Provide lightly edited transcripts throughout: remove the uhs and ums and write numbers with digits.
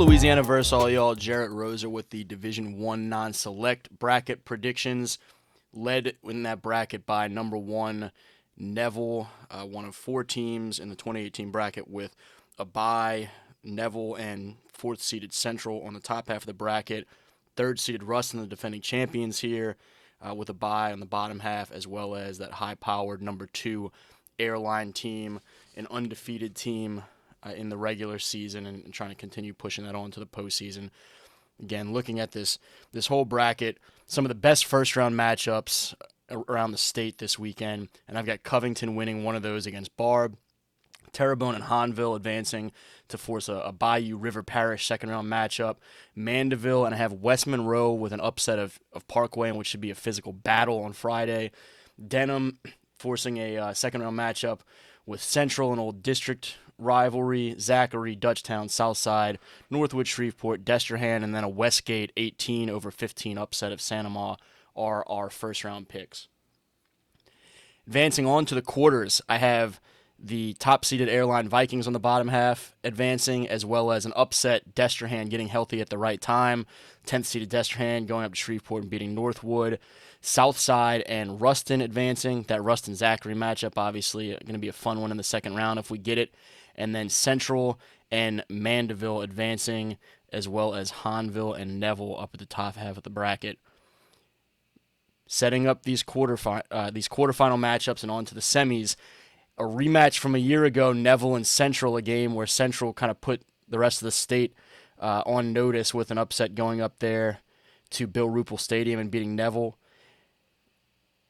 Louisiana versus all y'all. Jarrett Roser with the Division I Non-Select bracket predictions. Led in that bracket by number one, Neville, one of four teams in the 2018 bracket with a bye. Neville and fourth-seeded Central on the top half of the bracket. Third-seeded Ruston, the defending champions here, with a bye on the bottom half, as well as that high-powered number two Airline team, an undefeated team in the regular season, and trying to continue pushing that on to the postseason. Again, looking at this whole bracket, some of the best first-round matchups around the state this weekend, and I've got Covington winning one of those against Barb, Terrebonne and Hahnville advancing to force a Bayou River Parish second-round matchup, Mandeville, and I have West Monroe with an upset of Parkway, in which should be a physical battle on Friday, Denham forcing a second-round matchup with Central, an old district rivalry, Zachary, Dutchtown, Southside, Northwood, Shreveport, Destrehan, and then a Westgate 18-15 upset of Sanamaw are our first-round picks. Advancing on to the quarters, I have the top-seeded Airline Vikings on the bottom half advancing, as well as an upset Destrehan getting healthy at the right time, 10th-seeded Destrehan going up to Shreveport and beating Northwood, Southside and Ruston advancing. That Ruston-Zachary matchup, obviously, going to be a fun one in the second round if we get it. And then Central and Mandeville advancing, as well as Hahnville and Neville up at the top half of the bracket. Setting up these quarterfinal matchups and on to the semis, a rematch from a year ago, Neville and Central, a game where Central kind of put the rest of the state on notice with an upset going up there to Bill Ruppel Stadium and beating Neville,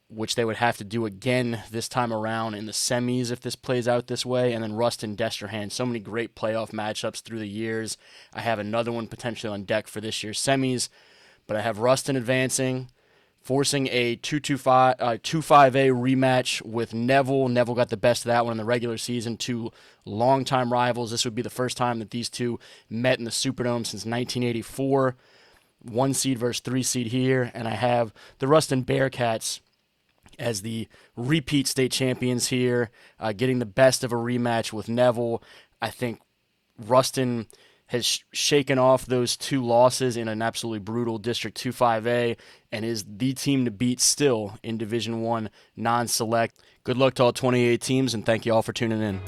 which they would have to do again this time around in the semis if this plays out this way. And then Ruston, Destrehan, so many great playoff matchups through the years. I have another one potentially on deck for this year's semis, but I have Ruston advancing, forcing a 2-5A rematch with Neville. Neville got the best of that one in the regular season. Two longtime rivals. This would be the first time that these two met in the Superdome since 1984. 1 seed versus 3 seed here. And I have the Ruston Bearcats as the repeat state champions here, getting the best of a rematch with Neville. I think Ruston has shaken off those two losses in an absolutely brutal District 2-5A and is the team to beat still in Division I Non-Select. Good luck to all 28 teams, and thank you all for tuning in.